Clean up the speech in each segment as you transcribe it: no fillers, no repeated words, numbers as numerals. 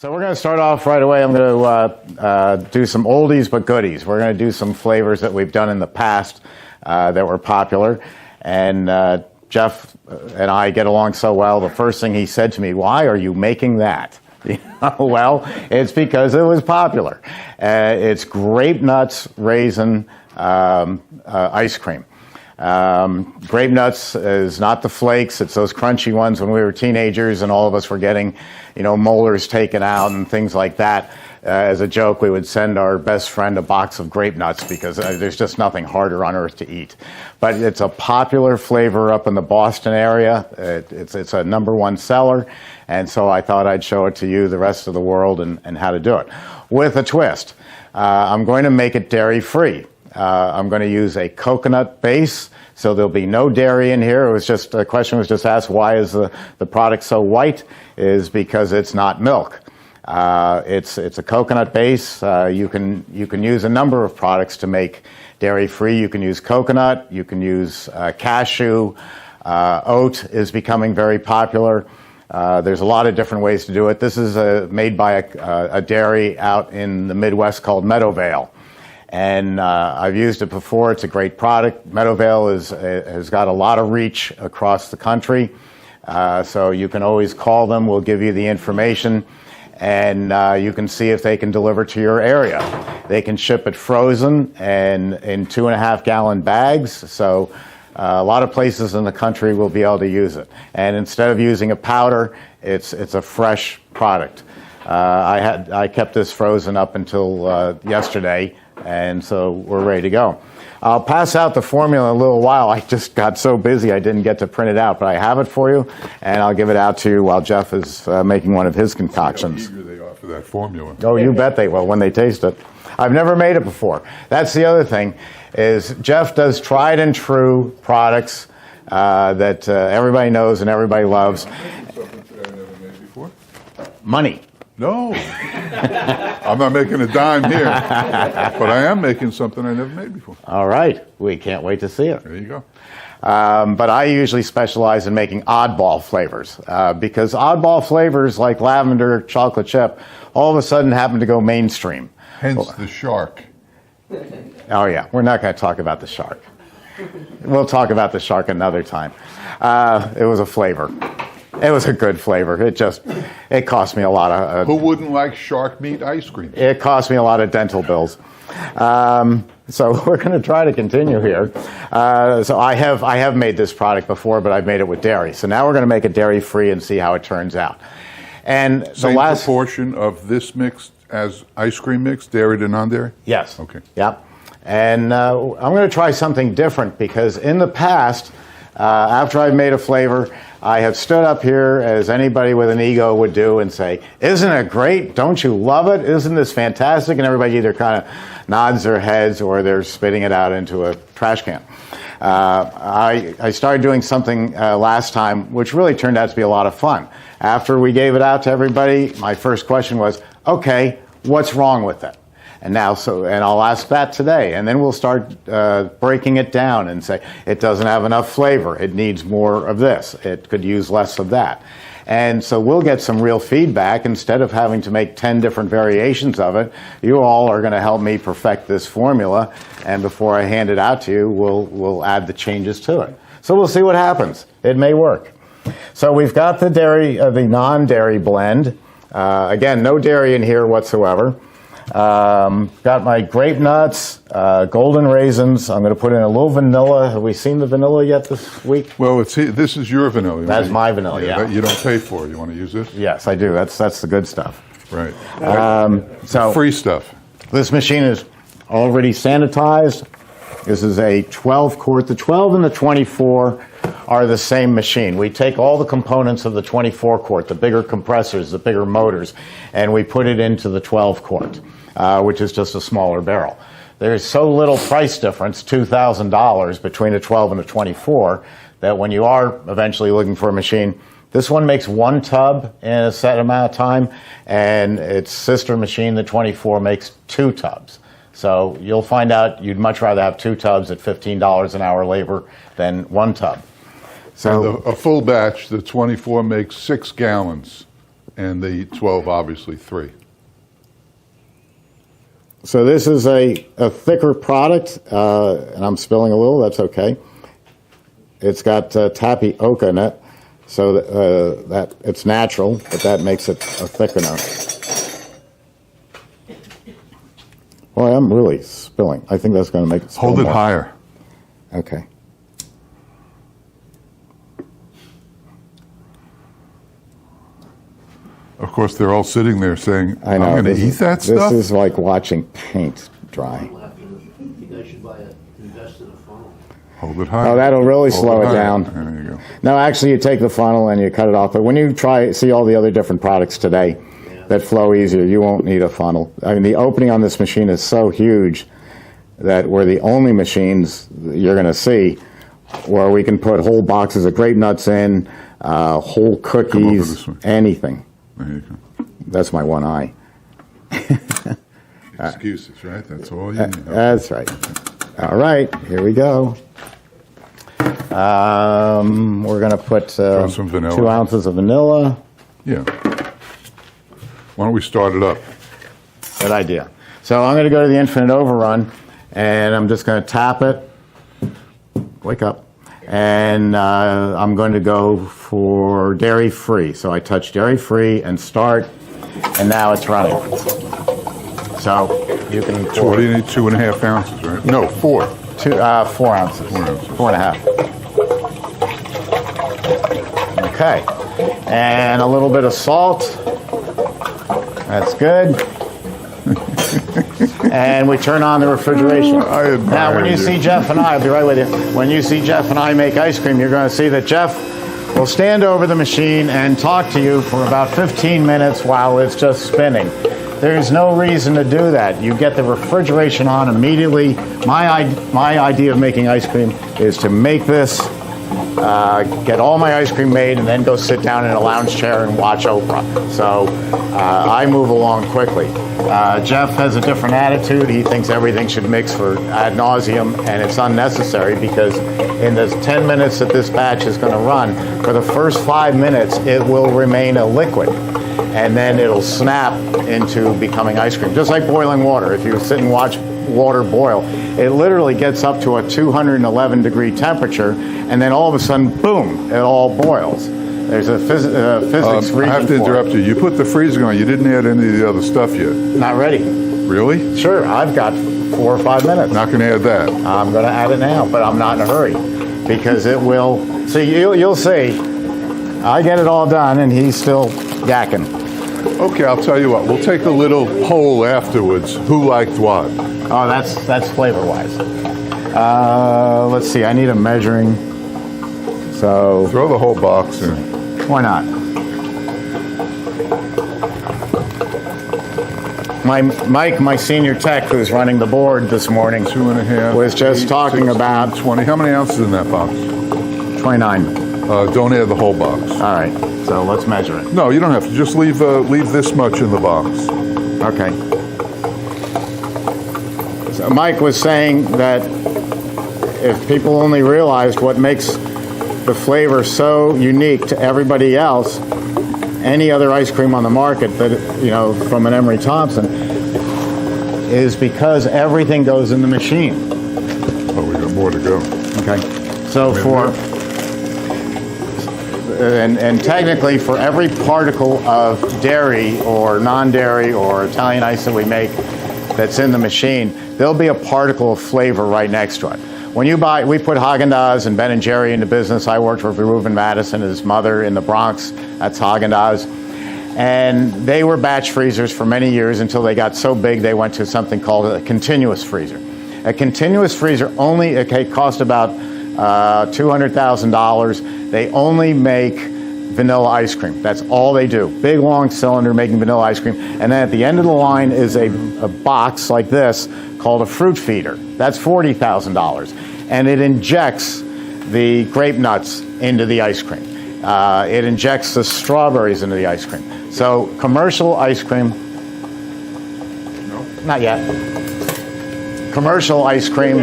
So we're going to start off right away. I'm going to do some oldies but goodies. We're going to do some flavors that we've done in the past that were popular. And Jeff and I get along so well. The first thing he said to me, "Why are you making that?" Well, it's because it was popular. It's grape nuts raisin ice cream. Grape nuts is not the flakes, it's those crunchy ones when we were teenagers and all of us were getting, molars taken out and things like that. As a joke, we would send our best friend a box of grape nuts because there's just nothing harder on earth to eat. But it's a popular flavor up in the Boston area. It's a #1 seller, and so I thought I'd show it to you, the rest of the world, and how to do it. With a twist. I'm going to make it dairy-free. I'm going to use a coconut base, so there'll be no dairy in here. It was just, the question was just asked, why is the product so white? Is because it's not milk. It's a coconut base. You can use a number of products to make dairy-free. You can use coconut. You can use cashew. Oat is becoming very popular. There's a lot of different ways to do it. This is made by a dairy out in the Midwest called Meadowvale. And I've used it before. It's a great product. Meadowvale has got a lot of reach across the country. So you can always call them. We'll give you the information. And you can see if they can deliver to your area. They can ship it frozen and in 2.5-gallon bags. So a lot of places in the country will be able to use it. And instead of using a powder, it's a fresh product. I kept this frozen up until yesterday, and so we're ready to go. I'll pass out the formula in a little while. I just got so busy I didn't get to print it out, but I have it for you, and I'll give it out to you while Jeff is making one of his concoctions. How eager they are for that formula. Oh, you bet they will when they taste it. I've never made it before. That's the other thing, is Jeff does tried and true products that everybody knows and everybody loves. I'm making something that I never made before. Money. No, I'm not making a dime here, but I am making something I never made before. All right. We can't wait to see it. There you go. But I usually specialize in making oddball flavors because oddball flavors like lavender, chocolate chip, all of a sudden happen to go mainstream. Hence the shark. Oh, yeah. We're not going to talk about the shark. We'll talk about the shark another time. It was a flavor. It was a good flavor. It cost me a lot of... Who wouldn't like shark meat ice cream? It cost me a lot of dental bills. So we're going to try to continue here. So I have made this product before, but I've made it with dairy. So now we're going to make it dairy-free and see how it turns out. And Same proportion of this mix as ice cream mix, dairy to non-dairy? Yes. Okay. Yep. And I'm going to try something different because in the past, after I've made a flavor, I have stood up here, as anybody with an ego would do, and say, "Isn't it great? Don't you love it? Isn't this fantastic?" And everybody either kind of nods their heads or they're spitting it out into a trash can. I started doing something last time, which really turned out to be a lot of fun. After we gave it out to everybody, my first question was, "Okay, what's wrong with it?" And I'll ask that today, and then we'll start breaking it down and say, it doesn't have enough flavor, it needs more of this, it could use less of that. And so we'll get some real feedback. Instead of having to make 10 different variations of it, you all are going to help me perfect this formula, and before I hand it out to you, we'll add the changes to it. So we'll see what happens. It may work. So we've got the non-dairy blend. Again, no dairy in here whatsoever. Got my grape nuts, golden raisins. I'm going to put in a little vanilla. Have we seen the vanilla yet this week? Well, this is your vanilla. That's my vanilla, yeah. That you don't pay for. You want to use this? Yes, I do. That's the good stuff. Right. So free stuff. This machine is already sanitized. This is a 12-quart. The 12 and the 24 are the same machine. We take all the components of the 24-quart, the bigger compressors, the bigger motors, and we put it into the 12-quart, which is just a smaller barrel. There's so little price difference, $2,000, between a 12 and a 24, that when you are eventually looking for a machine, this one makes 1 tub in a set amount of time, and its sister machine, the 24, makes 2 tubs. So you'll find out you'd much rather have 2 tubs at $15 an hour labor than 1 tub. So and a full batch, the 24 makes 6 gallons. and the 12 obviously 3. So this is a thicker product, and I'm spilling a little, that's okay. It's got tapioca in it, so that it's natural, but that makes it a thickener. Boy, I'm really spilling. I think that's going to make it spill Hold it more. higher. Okay. Of course, they're all sitting there saying, I know. I'm going to eat that stuff? This is like watching paint dry. You guys should invest in a funnel. Hold it higher. Oh, that'll really Hold slow it higher. down. There you go. No, actually, you take the funnel and you cut it off. But when you see all the other different products today that flow easier, you won't need a funnel. I mean, the opening on this machine is so huge that we're the only machines you're going to see where we can put whole boxes of grape nuts in, whole cookies, this way. anything. There you go. That's my one eye. Excuses, right? That's all you need. That's right. All right, here we go. We're going to put some vanilla. 2 ounces of vanilla. Yeah. Why don't we start it up? Good idea. So I'm going to go to the infinite overrun, and I'm just going to tap it. Wake up. And I'm going to go for dairy-free. So I touch dairy-free and start, and now it's running. So you can So what do you need? 2.5 ounces, right? No, 4. 4 ounces. 4 ounces. 4.5. Okay. And a little bit of salt. That's good. And we turn on the refrigeration. I admire Now, when you see Jeff and I'll be right with you. When you see Jeff and I make ice cream, you're going to see that Jeff will stand over the machine and talk to you for about 15 minutes while it's just spinning. There's no reason to do that. You get the refrigeration on immediately. My idea of making ice cream is to make this, get all my ice cream made, and then go sit down in a lounge chair and watch Oprah. So I move along quickly. Jeff has a different attitude. He thinks everything should mix for ad nauseum, and it's unnecessary because in the 10 minutes that this batch is going to run, for the first 5 minutes, it will remain a liquid. And then it'll snap into becoming ice cream, just like boiling water. If you sit and watch water boil, it literally gets up to a 211 degree temperature, and then all of a sudden, boom, it all boils. There's a physics reason I have to for interrupt it. you. You put the freezer on. You didn't add any of the other stuff yet. Not ready. Really? Sure, I've got 4 or 5 minutes. Not going to add that. I'm going to add it now, but I'm not in a hurry because it will. See, you'll see. I get it all done, and he's still yakking. Okay, I'll tell you what. We'll take a little poll afterwards. Who liked what? Oh, that's flavor-wise. Let's see. I need a measuring. So Throw the whole box in. why not? Mike, my senior tech, who's running the board this morning, 2.5. was just talking about 20. How many ounces in that box? 29. Don't add the whole box. All right. So let's measure it. No, you don't have to. Just leave this much in the box. Okay. So Mike was saying that if people only realized what makes the flavor so unique to everybody else, any other ice cream on the market that, from an Emery Thompson, is because everything goes in the machine. Oh, we got more to go. Okay. So and technically for every particle of dairy or non-dairy or Italian ice that we make that's in the machine, there'll be a particle of flavor right next to it. When we put Haagen-Dazs and Ben & Jerry into business. I worked for Reuben Madison and his mother in the Bronx. That's Haagen-Dazs. And they were batch freezers for many years until they got so big they went to something called a continuous freezer. A continuous freezer it cost about $200,000. They only make vanilla ice cream. That's all they do. Big, long cylinder making vanilla ice cream. And then at the end of the line is a box like this called a fruit feeder. That's $40,000. And it injects the grape nuts into the ice cream. It injects the strawberries into the ice cream. So commercial ice cream, not yet. Commercial ice cream,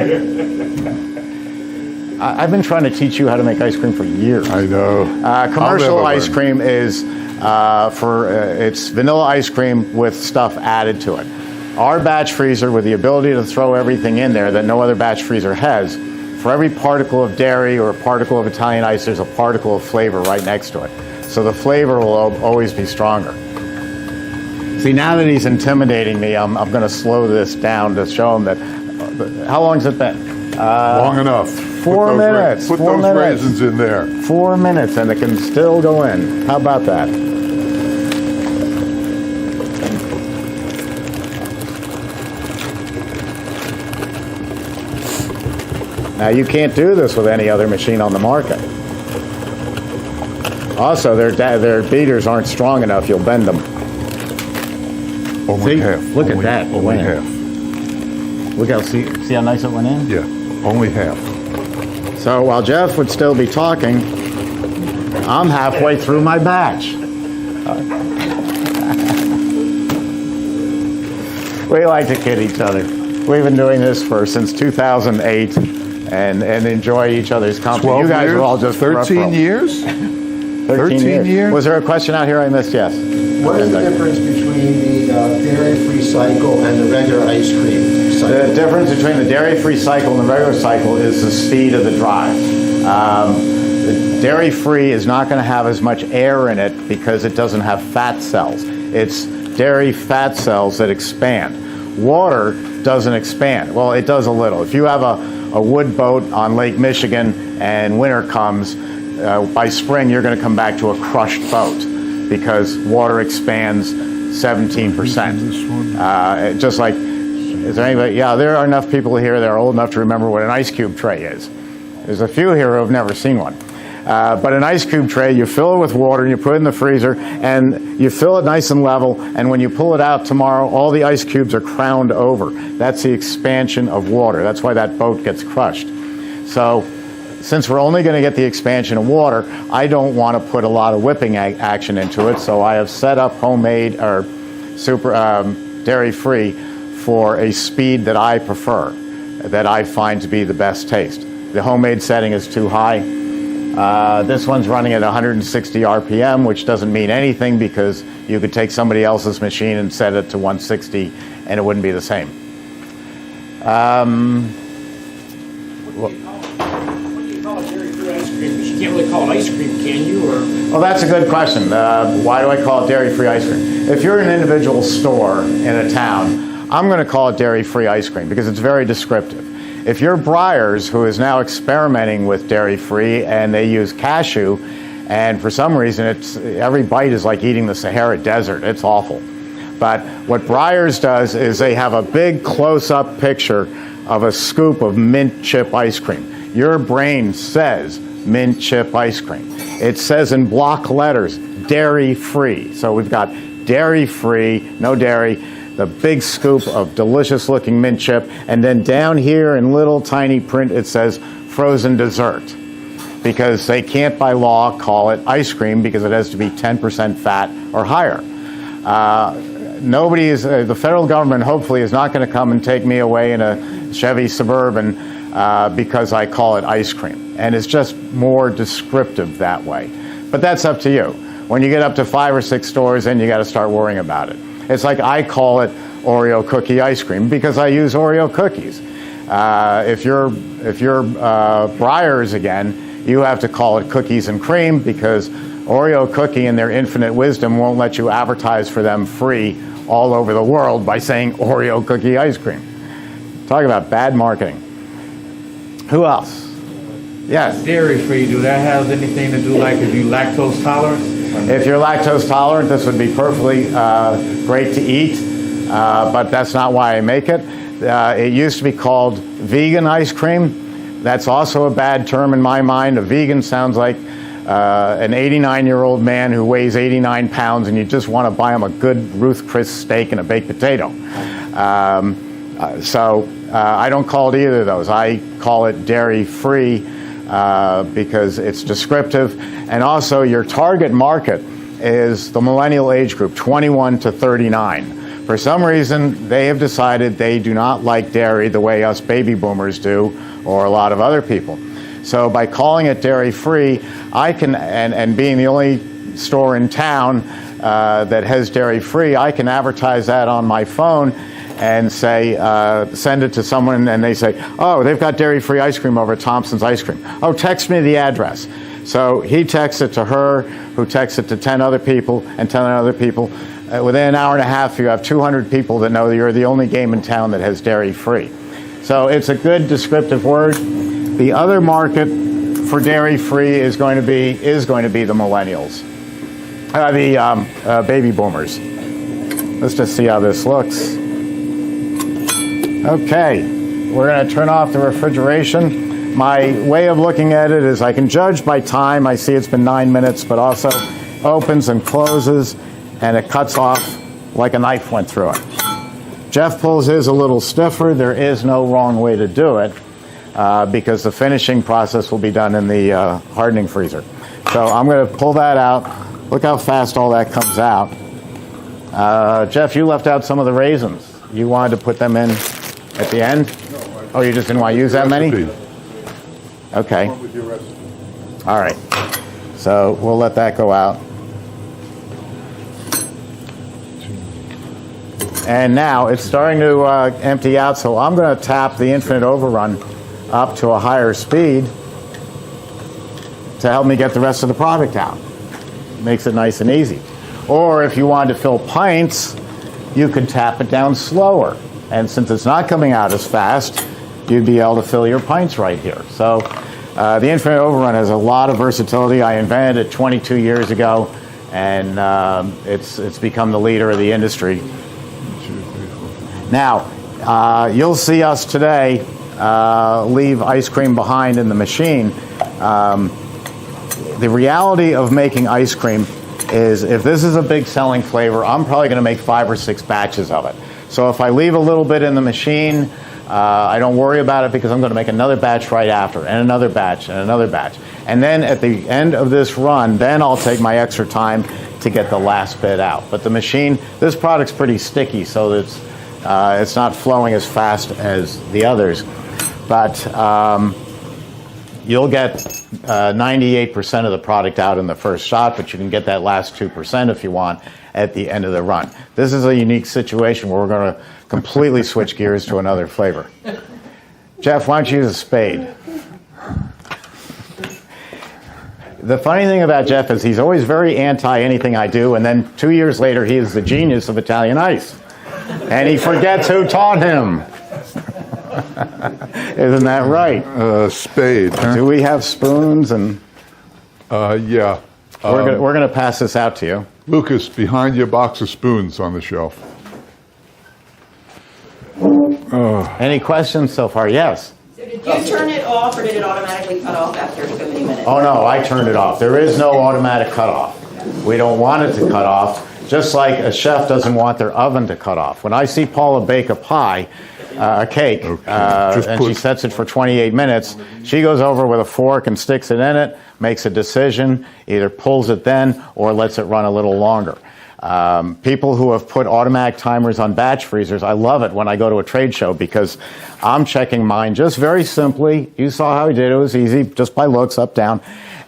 I've been trying to teach you how to make ice cream for years. I know. Commercial I'll never ice learn. cream is it's vanilla ice cream with stuff added to it. Our batch freezer, with the ability to throw everything in there that no other batch freezer has, for every particle of dairy or a particle of Italian ice, there's a particle of flavor right next to it. So the flavor will always be stronger. See, now that he's intimidating me, I'm going to slow this down to show him that. How long has it been? Long enough. 4 minutes. Put 4 those minutes. raisins in there. 4 minutes, and it can still go in. How about that? Now, you can't do this with any other machine on the market. Also, their beaters aren't strong enough. You'll bend them. Only See? half. Look at Only- that. It Only went in. half. Look how see how nice it went in. Yeah, only half. So while Jeff would still be talking, I'm halfway through my batch. We like to kid each other. We've been doing this since 2008, and enjoy each other's company. 12 You guys years? are all just 13 peripheral. years? 13 years? Was there a question out here I missed? Yes. What is the difference between the dairy-free cycle and the regular ice cream cycle? The difference between the dairy-free cycle and the regular cycle is the speed of the drive. The dairy-free is not going to have as much air in it because it doesn't have fat cells. It's dairy fat cells that expand. Water doesn't expand. Well, it does a little. If you have a wood boat on Lake Michigan and winter comes, by spring you're going to come back to a crushed boat because water expands 17%. Just like, is there anybody? Yeah, there are enough people here that are old enough to remember what an ice cube tray is. There's a few here who have never seen one. But an ice cube tray, you fill it with water and you put it in the freezer and you fill it nice and level, and when you pull it out tomorrow, all the ice cubes are crowned over. That's the expansion of water. That's why that boat gets crushed. So since we're only going to get the expansion of water, I don't want to put a lot of whipping action into it, so I have set up homemade or super dairy-free for a speed that I prefer, that I find to be the best taste. The homemade setting is too high. This one's running at 160 RPM, which doesn't mean anything because you could take somebody else's machine and set it to 160 and it wouldn't be the same. What do you call it dairy-free ice cream? You can't really call it ice cream, can you? Or Well, that's a good question. Why do I call it dairy-free ice cream? If you're an individual store in a town, I'm going to call it dairy-free ice cream because it's very descriptive. If you're Breyers, who is now experimenting with dairy-free, and they use cashew, and for some reason every bite is like eating the Sahara Desert. It's awful. But what Breyers does is they have a big close-up picture of a scoop of mint chip ice cream. Your brain says mint chip ice cream. It says in block letters, dairy-free. So we've got dairy-free, no dairy, the big scoop of delicious looking mint chip, and then down here in little tiny print it says frozen dessert, because they can't by law call it ice cream because it has to be 10% fat or higher. The federal government hopefully is not going to come and take me away in a Chevy Suburban because I call it ice cream, and it's just more descriptive that way. But that's up to you. When you get up to 5 or 6 stores, then you got to start worrying about it. It's like I call it Oreo cookie ice cream because I use Oreo cookies. If you're Breyers again, you have to call it cookies and cream because Oreo cookie in their infinite wisdom won't let you advertise for them free all over the world by saying Oreo cookie ice cream. Talk about bad marketing. Who else? Yes. Dairy-free, do that have anything to do, like, if you lactose tolerant? If you're lactose tolerant, this would be perfectly great to eat, but that's not why I make it. It used to be called vegan ice cream. That's also a bad term in my mind. A vegan sounds like an 89-year-old man who weighs 89 pounds and you just want to buy him a good Ruth Chris steak and a baked potato. So I don't call it either of those. I call it dairy-free because it's descriptive. And also your target market is the millennial age group, 21 to 39. For some reason, they have decided they do not like dairy the way us baby boomers do, or a lot of other people. So by calling it dairy-free, I can, and being the only store in town that has dairy-free, I can advertise that on my phone and say, send it to someone, and they say, oh, they've got dairy-free ice cream over at Thompson's Ice Cream. Oh, text me the address. So he texts it to her, who texts it to 10 other people, and 10 other people. Within an hour and a half, you have 200 people that know that you're the only game in town that has dairy-free. So it's a good descriptive word. The other market for dairy-free is going to be the millennials, the baby boomers. Let's just see how this looks. Okay, we're going to turn off the refrigeration. My way of looking at it is I can judge by time. I see it's been 9 minutes, but also opens and closes, and it cuts off like a knife went through it. Jeff pulls his a little stiffer. There is no wrong way to do it because the finishing process will be done in the hardening freezer. So I'm going to pull that out. Look how fast all that comes out. Jeff, you left out some of the raisins. You wanted to put them in at the end? Oh, you just didn't want to use that many? Okay. All right. So we'll let that go out. And now it's starting to empty out, so I'm going to tap the infinite overrun up to a higher speed to help me get the rest of the product out. Makes it nice and easy. Or if you wanted to fill pints, you could tap it down slower. And since it's not coming out as fast, you'd be able to fill your pints right here. So the infinite overrun has a lot of versatility. I invented it 22 years ago, and it's become the leader of the industry. Now, you'll see us today leave ice cream behind in the machine. The reality of making ice cream is if this is a big selling flavor, I'm probably going to make 5 or 6 batches of it. So if I leave a little bit in the machine, I don't worry about it because I'm going to make another batch right after, and another batch, and another batch. And then at the end of this run, then I'll take my extra time to get the last bit out. But the machine, this product's pretty sticky, so it's not flowing as fast as the others. But you'll get 98% of the product out in the first shot, but you can get that last 2% if you want at the end of the run. This is a unique situation where we're going to completely switch gears to another flavor. Jeff, why don't you use a spade? The funny thing about Jeff is he's always very anti anything I do, and then 2 years later he is the genius of Italian ice. And he forgets who taught him. Isn't that right? Spade. Huh? Do we have spoons? And Yeah. we're gonna pass this out to you. Lucas, behind your box of spoons on the shelf. Any questions so far? Yes. So did you turn it off, or did it automatically cut off after so many minutes? Oh no, I turned it off. There is no automatic cutoff. We don't want it to cut off, just like a chef doesn't want their oven to cut off. When I see Paula bake a pie, a cake, and she sets it for 28 minutes, she goes over with a fork and sticks it in it, makes a decision, either pulls it then or lets it run a little longer. People who have put automatic timers on batch freezers, I love it when I go to a trade show because I'm checking mine just very simply. You saw how he did it. It was easy, just by looks, up, down.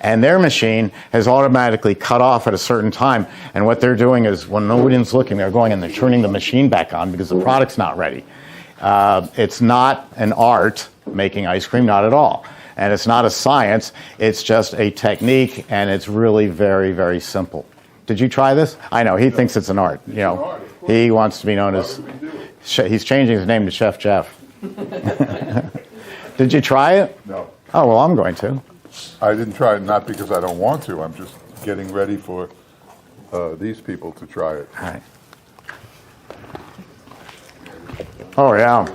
And their machine has automatically cut off at a certain time. And what they're doing is when nobody's looking, they're going and they're turning the machine back on because the product's not ready. It's not an art, making ice cream, not at all. And it's not a science. It's just a technique, and it's really very, very simple. Did you try this? I know, he thinks it's an art. You know, he wants to be known as, he's changing his name to Chef Jeff. Did you try it? No. Oh, well, I'm going to. I didn't try it, not because I don't want to. I'm just getting ready for these people to try it. All right. Oh, yeah.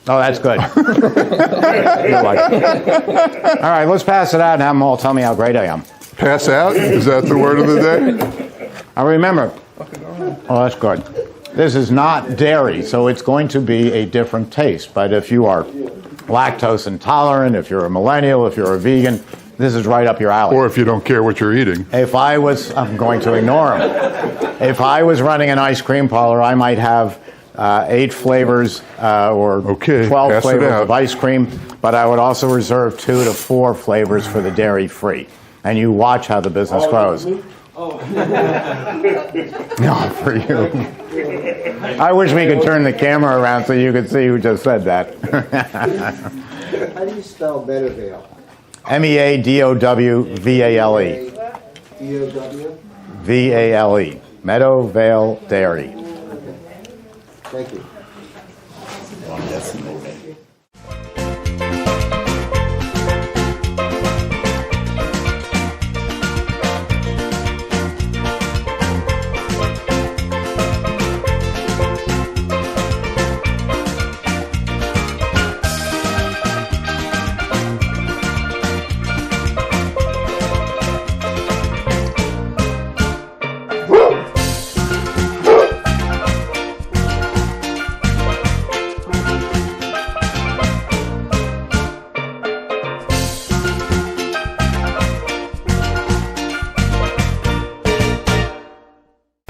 Oh, that's good. You like it. All right, let's pass it out and have them all tell me how great I am. Pass out? Is that the word of the day? I remember. Oh, that's good. This is not dairy, so it's going to be a different taste. But if you are lactose intolerant, if you're a millennial, if you're a vegan, this is right up your alley. Or if you don't care what you're eating. If I was, I'm going to ignore them. If I was running an ice cream parlor, I might have 8 flavors or 12 flavors of ice cream, but I would also reserve 2 to 4 flavors for the dairy-free. and you watch how the business grows. No, for you. I wish we could turn the camera around so you could see who just said that. How do you spell Meadowvale? Meadowvale. D-O-W? Vale. Meadowvale Dairy. Thank you.